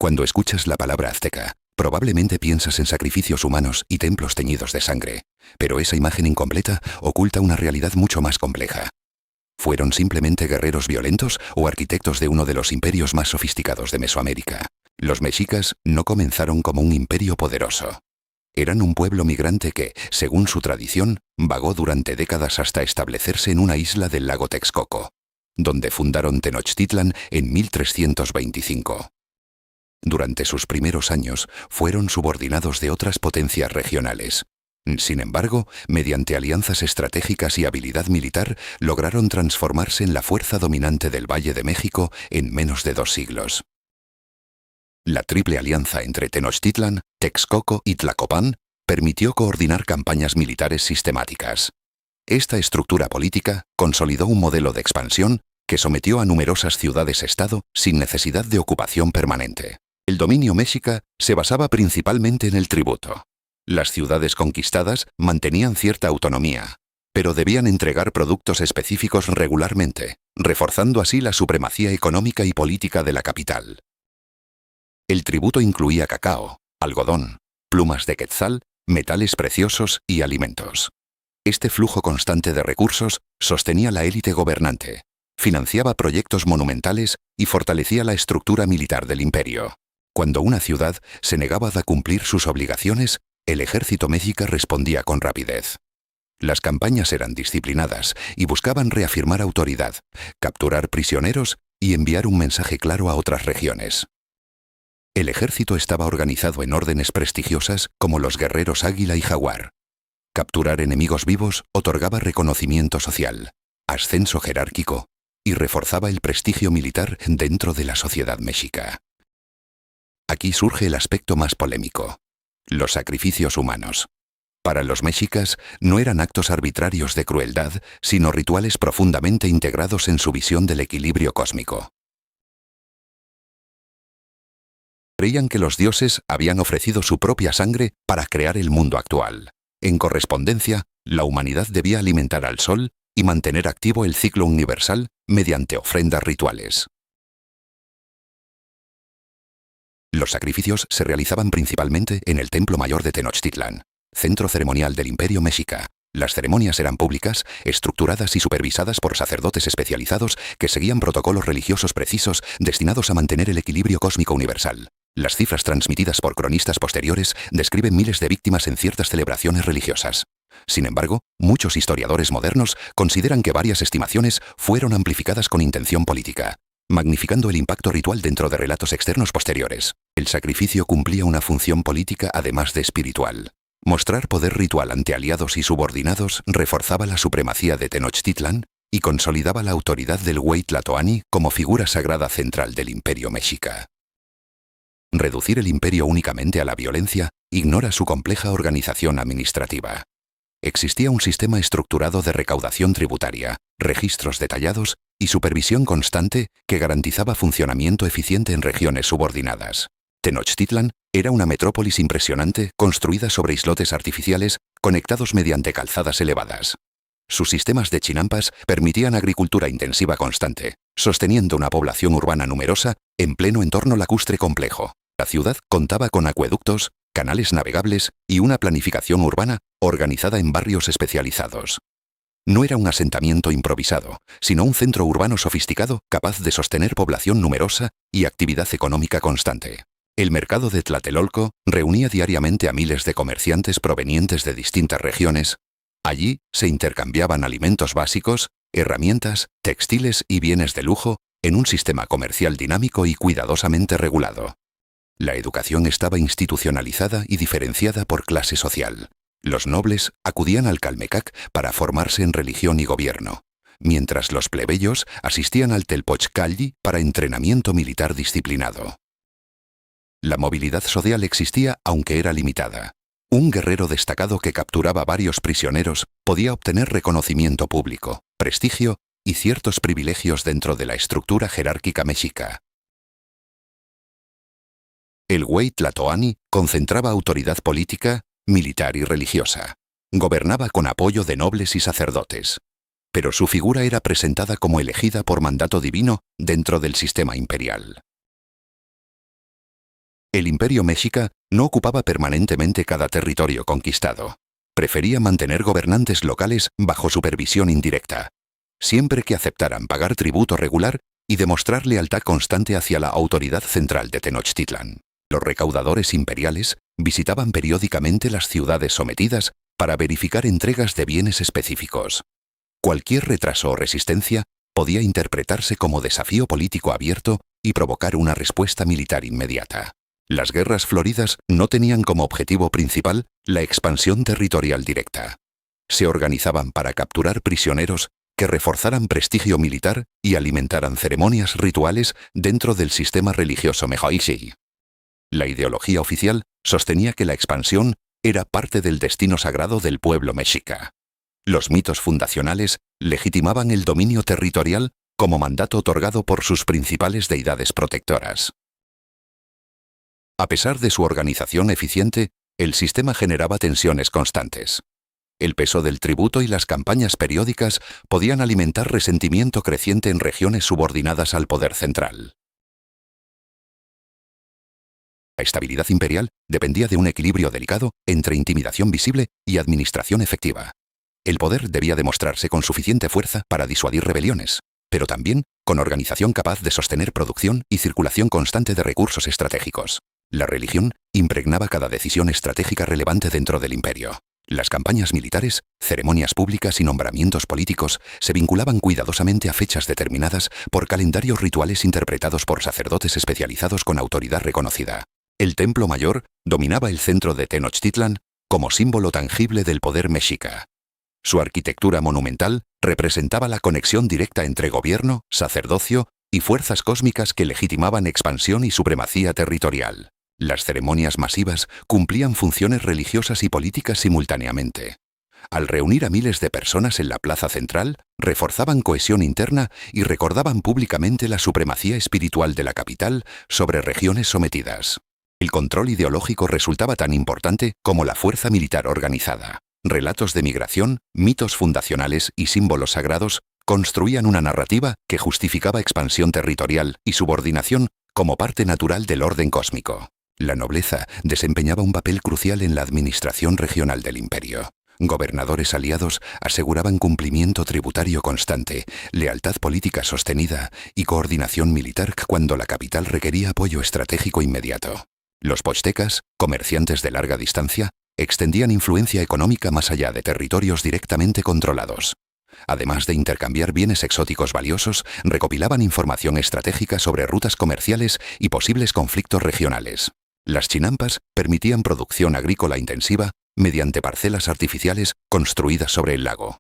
Cuando escuchas la palabra azteca, probablemente piensas en sacrificios humanos y templos teñidos de sangre, pero esa imagen incompleta oculta una realidad mucho más compleja. ¿Fueron simplemente guerreros violentos o arquitectos de uno de los imperios más sofisticados de Mesoamérica? Los mexicas no comenzaron como un imperio poderoso. Eran un pueblo migrante que, según su tradición, vagó durante décadas hasta establecerse en una isla del lago Texcoco, donde fundaron Tenochtitlan en 1325. Durante sus primeros años fueron subordinados de otras potencias regionales. Sin embargo, mediante alianzas estratégicas y habilidad militar, lograron transformarse en la fuerza dominante del Valle de México en menos de 2 siglos. La triple alianza entre Tenochtitlan, Texcoco y Tlacopan permitió coordinar campañas militares sistemáticas. Esta estructura política consolidó un modelo de expansión que sometió a numerosas ciudades-estado sin necesidad de ocupación permanente. El dominio mexica se basaba principalmente en el tributo. Las ciudades conquistadas mantenían cierta autonomía, pero debían entregar productos específicos regularmente, reforzando así la supremacía económica y política de la capital. El tributo incluía cacao, algodón, plumas de quetzal, metales preciosos y alimentos. Este flujo constante de recursos sostenía la élite gobernante, financiaba proyectos monumentales y fortalecía la estructura militar del imperio. Cuando una ciudad se negaba a cumplir sus obligaciones, el ejército mexica respondía con rapidez. Las campañas eran disciplinadas y buscaban reafirmar autoridad, capturar prisioneros y enviar un mensaje claro a otras regiones. El ejército estaba organizado en órdenes prestigiosas como los guerreros Águila y Jaguar. Capturar enemigos vivos otorgaba reconocimiento social, ascenso jerárquico y reforzaba el prestigio militar dentro de la sociedad mexica. Aquí surge el aspecto más polémico: los sacrificios humanos. Para los mexicas no eran actos arbitrarios de crueldad, sino rituales profundamente integrados en su visión del equilibrio cósmico. Creían que los dioses habían ofrecido su propia sangre para crear el mundo actual. En correspondencia, la humanidad debía alimentar al sol y mantener activo el ciclo universal mediante ofrendas rituales. Los sacrificios se realizaban principalmente en el Templo Mayor de Tenochtitlan, centro ceremonial del Imperio Mexica. Las ceremonias eran públicas, estructuradas y supervisadas por sacerdotes especializados que seguían protocolos religiosos precisos destinados a mantener el equilibrio cósmico universal. Las cifras transmitidas por cronistas posteriores describen miles de víctimas en ciertas celebraciones religiosas. Sin embargo, muchos historiadores modernos consideran que varias estimaciones fueron amplificadas con intención política, magnificando el impacto ritual dentro de relatos externos posteriores. El sacrificio cumplía una función política además de espiritual. Mostrar poder ritual ante aliados y subordinados reforzaba la supremacía de Tenochtitlan y consolidaba la autoridad del Güey Tlatoani como figura sagrada central del Imperio Mexica. Reducir el imperio únicamente a la violencia ignora su compleja organización administrativa. Existía un sistema estructurado de recaudación tributaria, registros detallados y supervisión constante que garantizaba funcionamiento eficiente en regiones subordinadas. Tenochtitlan era una metrópolis impresionante construida sobre islotes artificiales conectados mediante calzadas elevadas. Sus sistemas de chinampas permitían agricultura intensiva constante, sosteniendo una población urbana numerosa en pleno entorno lacustre complejo. La ciudad contaba con acueductos, canales navegables y una planificación urbana organizada en barrios especializados. No era un asentamiento improvisado, sino un centro urbano sofisticado capaz de sostener población numerosa y actividad económica constante. El mercado de Tlatelolco reunía diariamente a miles de comerciantes provenientes de distintas regiones. Allí se intercambiaban alimentos básicos, herramientas, textiles y bienes de lujo en un sistema comercial dinámico y cuidadosamente regulado. La educación estaba institucionalizada y diferenciada por clase social. Los nobles acudían al Calmecac para formarse en religión y gobierno, mientras los plebeyos asistían al Telpochcalli para entrenamiento militar disciplinado. La movilidad social existía aunque era limitada. Un guerrero destacado que capturaba varios prisioneros podía obtener reconocimiento público, prestigio y ciertos privilegios dentro de la estructura jerárquica mexica. El Güey Tlatoani concentraba autoridad política, militar y religiosa. Gobernaba con apoyo de nobles y sacerdotes. Pero su figura era presentada como elegida por mandato divino dentro del sistema imperial. El Imperio Mexica no ocupaba permanentemente cada territorio conquistado. Prefería mantener gobernantes locales bajo supervisión indirecta, siempre que aceptaran pagar tributo regular y demostrar lealtad constante hacia la autoridad central de Tenochtitlan. Los recaudadores imperiales visitaban periódicamente las ciudades sometidas para verificar entregas de bienes específicos. Cualquier retraso o resistencia podía interpretarse como desafío político abierto y provocar una respuesta militar inmediata. Las guerras floridas no tenían como objetivo principal la expansión territorial directa. Se organizaban para capturar prisioneros que reforzaran prestigio militar y alimentaran ceremonias rituales dentro del sistema religioso Meiji. La ideología oficial sostenía que la expansión era parte del destino sagrado del pueblo mexica. Los mitos fundacionales legitimaban el dominio territorial como mandato otorgado por sus principales deidades protectoras. A pesar de su organización eficiente, el sistema generaba tensiones constantes. El peso del tributo y las campañas periódicas podían alimentar resentimiento creciente en regiones subordinadas al poder central. La estabilidad imperial dependía de un equilibrio delicado entre intimidación visible y administración efectiva. El poder debía demostrarse con suficiente fuerza para disuadir rebeliones, pero también con organización capaz de sostener producción y circulación constante de recursos estratégicos. La religión impregnaba cada decisión estratégica relevante dentro del imperio. Las campañas militares, ceremonias públicas y nombramientos políticos se vinculaban cuidadosamente a fechas determinadas por calendarios rituales interpretados por sacerdotes especializados con autoridad reconocida. El Templo Mayor dominaba el centro de Tenochtitlan como símbolo tangible del poder mexica. Su arquitectura monumental representaba la conexión directa entre gobierno, sacerdocio y fuerzas cósmicas que legitimaban expansión y supremacía territorial. Las ceremonias masivas cumplían funciones religiosas y políticas simultáneamente. Al reunir a miles de personas en la plaza central, reforzaban cohesión interna y recordaban públicamente la supremacía espiritual de la capital sobre regiones sometidas. El control ideológico resultaba tan importante como la fuerza militar organizada. Relatos de migración, mitos fundacionales y símbolos sagrados construían una narrativa que justificaba expansión territorial y subordinación como parte natural del orden cósmico. La nobleza desempeñaba un papel crucial en la administración regional del imperio. Gobernadores aliados aseguraban cumplimiento tributario constante, lealtad política sostenida y coordinación militar cuando la capital requería apoyo estratégico inmediato. Los pochtecas, comerciantes de larga distancia, extendían influencia económica más allá de territorios directamente controlados. Además de intercambiar bienes exóticos valiosos, recopilaban información estratégica sobre rutas comerciales y posibles conflictos regionales. Las chinampas permitían producción agrícola intensiva mediante parcelas artificiales construidas sobre el lago.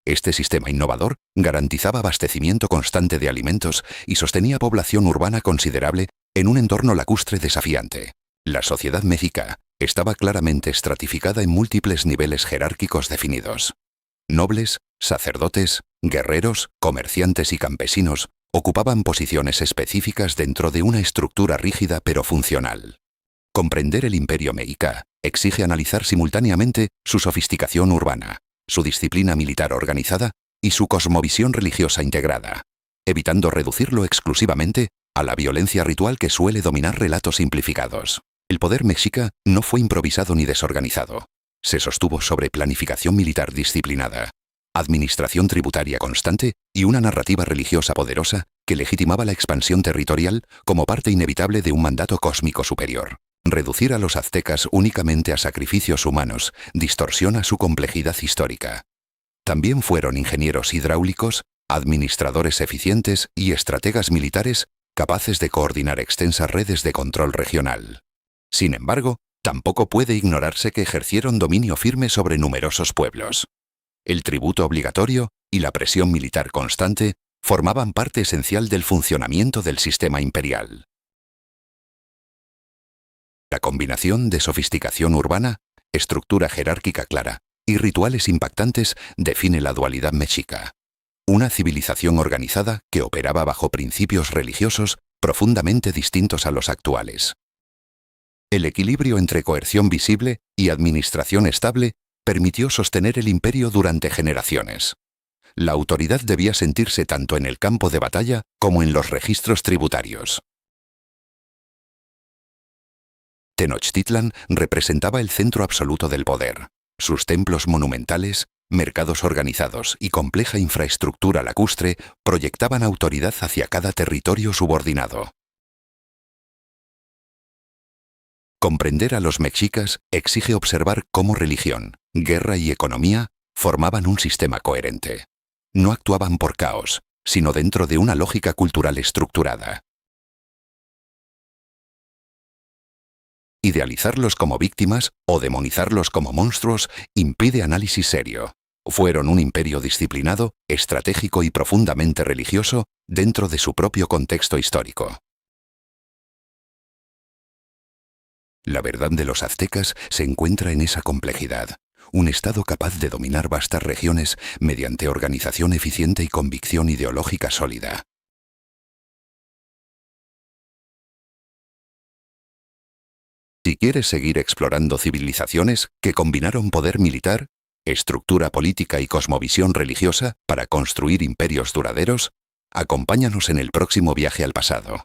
Este sistema innovador garantizaba abastecimiento constante de alimentos y sostenía población urbana considerable en un entorno lacustre desafiante. La sociedad mexica estaba claramente estratificada en múltiples niveles jerárquicos definidos. Nobles, sacerdotes, guerreros, comerciantes y campesinos ocupaban posiciones específicas dentro de una estructura rígida pero funcional. Comprender el imperio mexica exige analizar simultáneamente su sofisticación urbana, su disciplina militar organizada y su cosmovisión religiosa integrada, evitando reducirlo exclusivamente a la violencia ritual que suele dominar relatos simplificados. El poder mexica no fue improvisado ni desorganizado. Se sostuvo sobre planificación militar disciplinada, administración tributaria constante y una narrativa religiosa poderosa que legitimaba la expansión territorial como parte inevitable de un mandato cósmico superior. Reducir a los aztecas únicamente a sacrificios humanos distorsiona su complejidad histórica. También fueron ingenieros hidráulicos, administradores eficientes y estrategas militares capaces de coordinar extensas redes de control regional. Sin embargo, tampoco puede ignorarse que ejercieron dominio firme sobre numerosos pueblos. El tributo obligatorio y la presión militar constante formaban parte esencial del funcionamiento del sistema imperial. La combinación de sofisticación urbana, estructura jerárquica clara y rituales impactantes define la dualidad mexica. Una civilización organizada que operaba bajo principios religiosos profundamente distintos a los actuales. El equilibrio entre coerción visible y administración estable permitió sostener el imperio durante generaciones. La autoridad debía sentirse tanto en el campo de batalla como en los registros tributarios. Tenochtitlan representaba el centro absoluto del poder. Sus templos monumentales, mercados organizados y compleja infraestructura lacustre proyectaban autoridad hacia cada territorio subordinado. Comprender a los mexicas exige observar cómo religión, guerra y economía formaban un sistema coherente. No actuaban por caos, sino dentro de una lógica cultural estructurada. Idealizarlos como víctimas o demonizarlos como monstruos impide análisis serio. Fueron un imperio disciplinado, estratégico y profundamente religioso dentro de su propio contexto histórico. La verdad de los aztecas se encuentra en esa complejidad. Un Estado capaz de dominar vastas regiones mediante organización eficiente y convicción ideológica sólida. Si quieres seguir explorando civilizaciones que combinaron poder militar, estructura política y cosmovisión religiosa para construir imperios duraderos, acompáñanos en el próximo viaje al pasado.